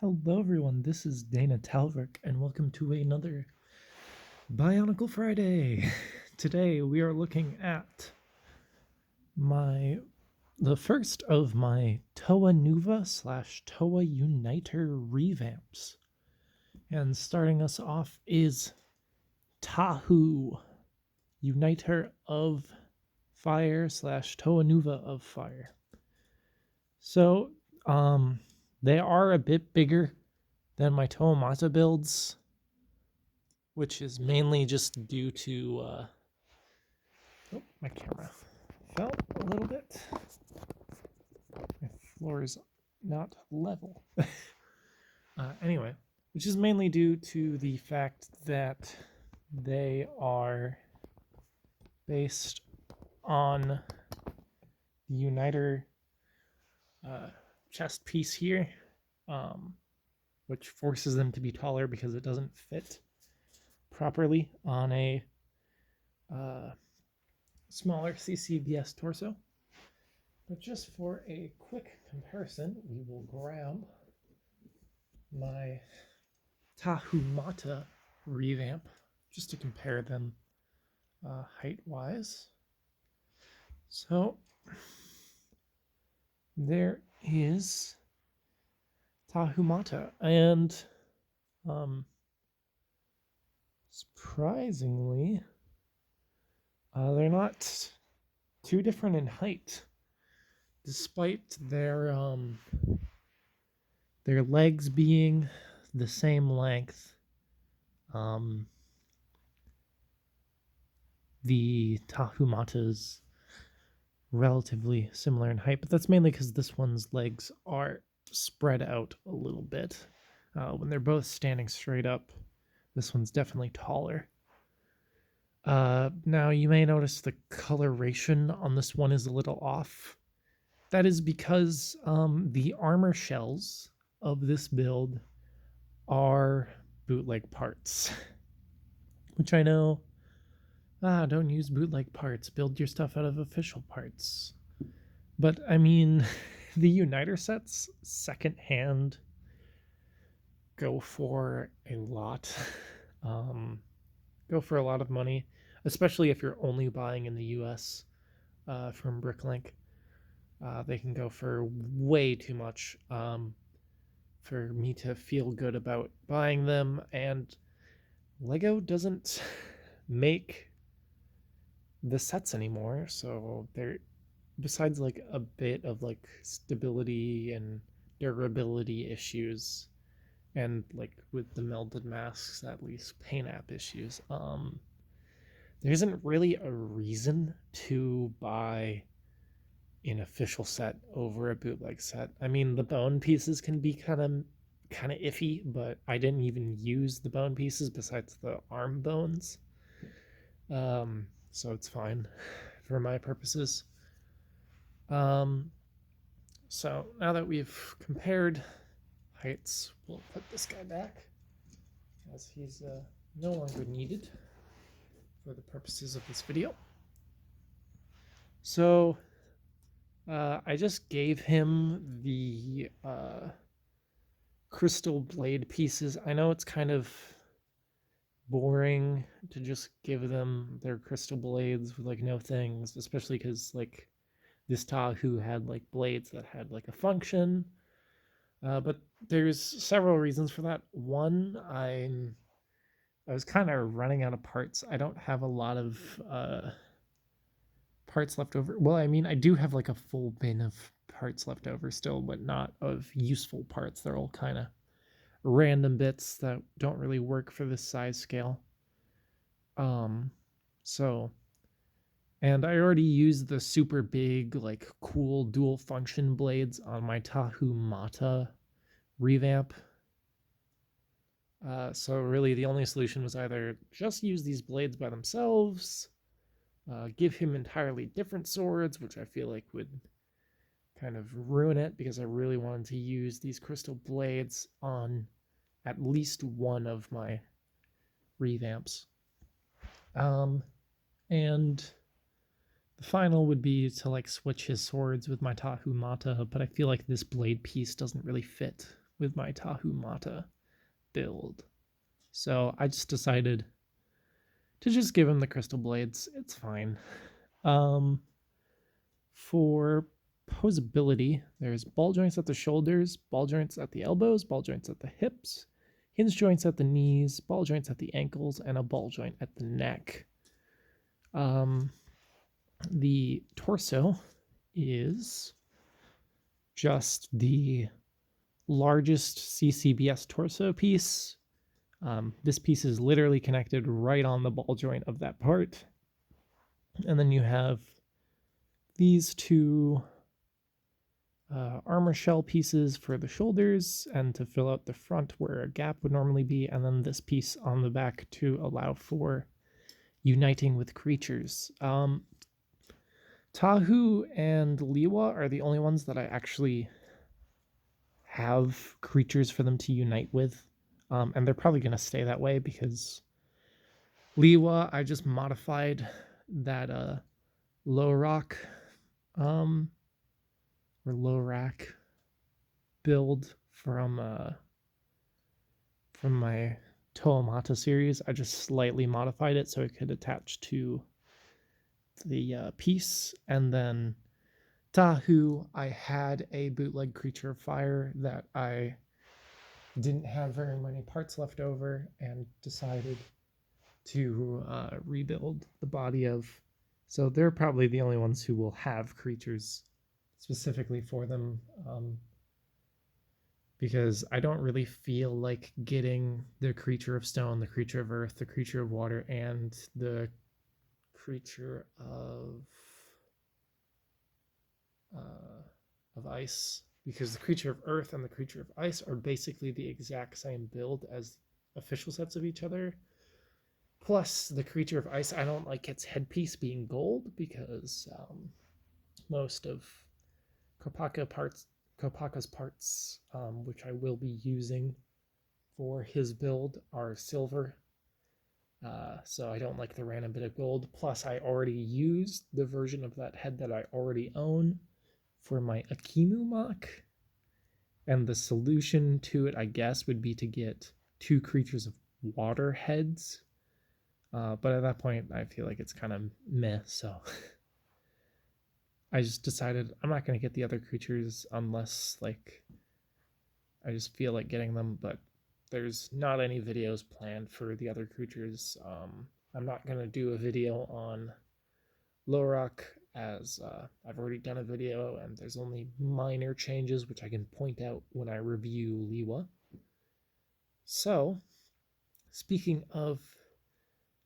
Hello everyone, this is Dana Talvik and welcome to another Bionicle Friday. Today we are looking at the first of my Toa Nuva / Toa Uniter revamps. And starting us off is Tahu, Uniter of Fire / Toa Nuva of Fire. So, they are a bit bigger than my Toa Mata builds, which is mainly just due to oh, my camera fell a little bit. My floor is not level. Anyway, which is mainly due to the fact that they are based on the Uniter chest piece here, which forces them to be taller because it doesn't fit properly on a smaller CCBS torso. But just for a quick comparison, we will grab my Tahu Mata revamp just to compare them height-wise. So there is Tahu Mata, and surprisingly, they're not too different in height, despite their legs being the same length. The Tahu Mata's relatively similar in height, but that's mainly because this one's legs are spread out a little bit. When they're both standing straight up, this one's definitely taller. Now you may notice the coloration on this one is a little off. That is because the armor shells of this build are bootleg parts, which I know, don't use bootleg parts, build your stuff out of official parts. But I mean, the Uniter sets secondhand go for a lot. Go for a lot of money, especially if you're only buying in the US from Bricklink. They can go for way too much for me to feel good about buying them, and Lego doesn't make the sets anymore, so they're, besides like a bit of like stability and durability issues, and like with the melded masks, at least paint app issues, there isn't really a reason to buy an official set over a bootleg set. I mean, the bone pieces can be kind of iffy, but I didn't even use the bone pieces besides the arm bones, so it's fine for my purposes. So now that we've compared heights, we'll put this guy back as he's no longer needed for the purposes of this video. So I just gave him the crystal blade pieces. I know it's kind of boring to just give them their crystal blades with like no things, especially because like this Tahu had like blades that had like a function. But there's several reasons for that. One, I was kind of running out of parts. I don't have a lot of parts left over. Well, I mean, I do have like a full bin of parts left over still, but not of useful parts. They're all kind of random bits that don't really work for this size scale. So, and I already used the super big, like cool dual function blades on my Tahu Mata revamp. So really the only solution was either just use these blades by themselves, give him entirely different swords, which I feel like would kind of ruin it because I really wanted to use these crystal blades on at least one of my revamps. And the final would be to like switch his swords with my Tahu Mata, but I feel like this blade piece doesn't really fit with my Tahu Mata build. So I just decided to just give him the crystal blades. It's fine. For posability, there's ball joints at the shoulders, ball joints at the elbows, ball joints at the hips, hinge joints at the knees, ball joints at the ankles, and a ball joint at the neck. The torso is just the largest CCBS torso piece. This piece is literally connected right on the ball joint of that part. And then you have these two armor shell pieces for the shoulders and to fill out the front where a gap would normally be, and then this piece on the back to allow for uniting with creatures. Tahu and Liwa are the only ones that I actually have creatures for them to unite with, and they're probably going to stay that way because Liwa, I just modified that low rock or low rack build from my Toamata series. I just slightly modified it so it could attach to the piece. And then Tahu, I had a bootleg creature of fire that I didn't have very many parts left over and decided to rebuild the body of. So they're probably the only ones who will have creatures specifically for them, because I don't really feel like getting the creature of stone, the creature of earth, the creature of water, and the creature of ice, because the creature of earth and the creature of ice are basically the exact same build as official sets of each other. Plus, the creature of ice, I don't like its headpiece being gold because most of Kopaka's parts, which I will be using for his build, are silver. So I don't like the random bit of gold. Plus, I already used the version of that head that I already own for my Akimu mock. And the solution to it, I guess, would be to get 2 creatures of water heads. But at that point, I feel like it's kind of meh, so I just decided I'm not going to get the other creatures unless, like, I just feel like getting them, but there's not any videos planned for the other creatures. I'm not going to do a video on Lorok as I've already done a video, and there's only minor changes, which I can point out when I review Liwa. So, speaking of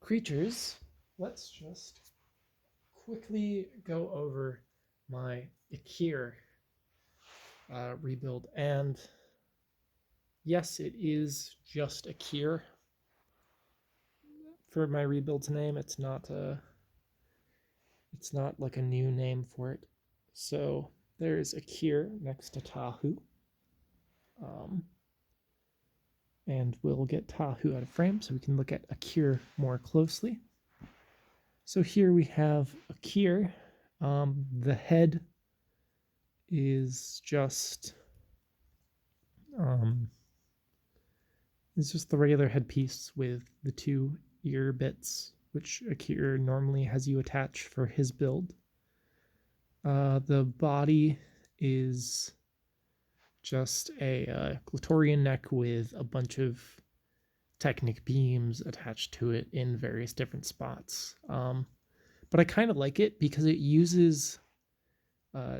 creatures, let's just quickly go over my Ikir rebuild. And yes, it is just Ikir for my rebuild's name. It's not like a new name for it. So there's Ikir next to Tahu. And we'll get Tahu out of frame so we can look at Ikir more closely. So here we have Ikir. The head is just the regular headpiece with the 2 ear bits, which Ikir normally has you attach for his build. The body is just a Clitorian neck with a bunch of Technic beams attached to it in various different spots. But I kind of like it because it uses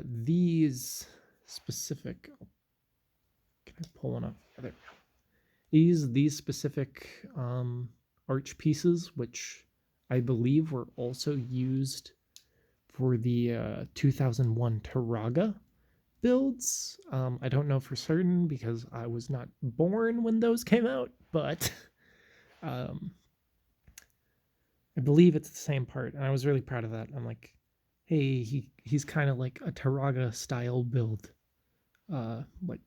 these specific. Can I pull one up? Yeah, there we go. These specific arch pieces, which I believe were also used for the 2001 Taraga builds. I don't know for certain because I was not born when those came out, but I believe it's the same part, and I was really proud of that. I'm like, hey, he's kind of like a Taraga style build, like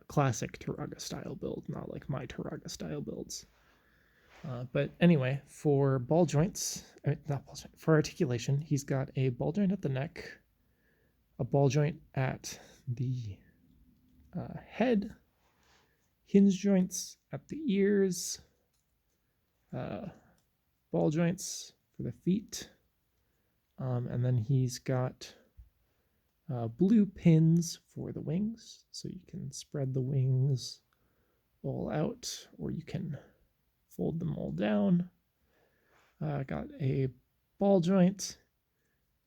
classic Taraga style build, not like my Taraga style builds. But anyway, for ball joints, not ball joint, for articulation, he's got a ball joint at the neck, a ball joint at the head, hinge joints at the ears, ball joints for the feet, and then he's got blue pins for the wings, so you can spread the wings all out, or you can fold them all down. Got a ball joint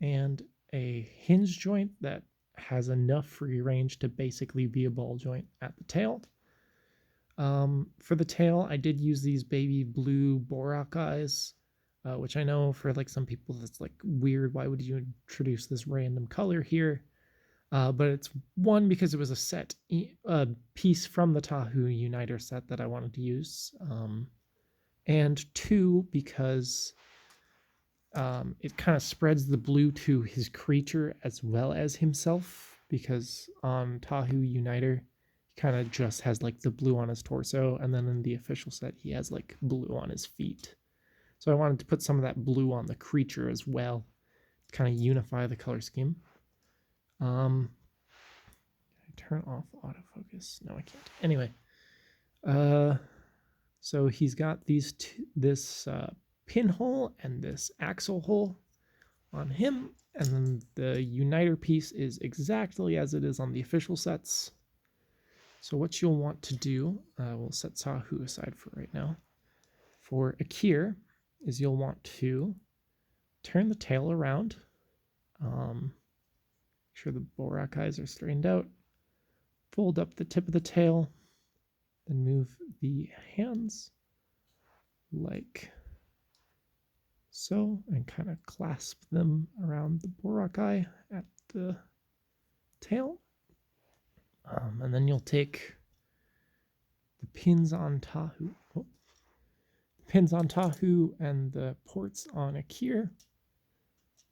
and a hinge joint that has enough free range to basically be a ball joint at the tail. For the tail, I did use these baby blue Borak eyes, which I know for like some people that's like weird. Why would you introduce this random color here? But it's one, because it was a set piece from the Tahu Uniter set that I wanted to use, and two, because it kind of spreads the blue to his creature as well as himself, because on Tahu Uniter he kind of just has like the blue on his torso, and then in the official set he has like blue on his feet. So I wanted to put some of that blue on the creature as well, to kind of unify the color scheme. I turn off autofocus? No, I can't. Anyway, so he's got this pinhole and this axle hole on him, and then the uniter piece is exactly as it is on the official sets. So what you'll want to do, we'll set Tahu aside for right now. For Ikir, is you'll want to turn the tail around. Make sure the Borak eyes are straightened out. Fold up the tip of the tail, then move the hands like so, and kind of clasp them around the Borak eye at the tail. And then you'll take the pins on Tahu, and the ports on Ikir.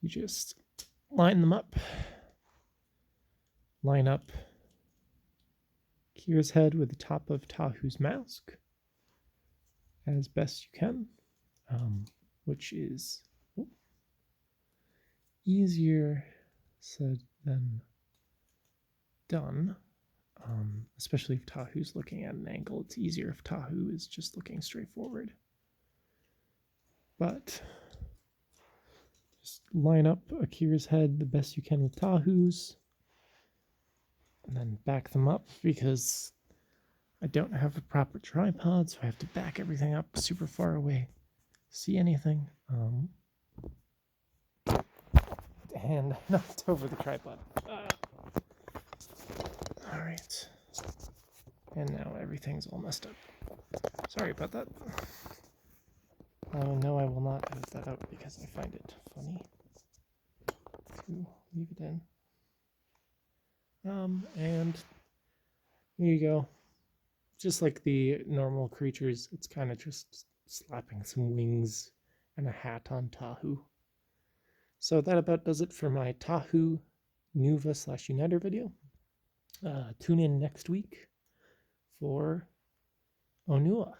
You just line them up. Line up Ikir's head with the top of Tahu's mask as best you can, which is easier said than done, especially if Tahu's looking at an angle. It's easier if Tahu is just looking straight forward. But just line up Ikir's head the best you can with Tahu's, and then back them up, because I don't have a proper tripod, so I have to back everything up super far away. See anything? And knocked over the tripod. All right. And now everything's all messed up. Sorry about that. No, I will not edit that out because I find it funny to leave it in. And here you go. Just like the normal creatures, it's kind of just slapping some wings and a hat on Tahu. So that about does it for my Tahu Nuva / Uniter video. Tune in next week for Onua.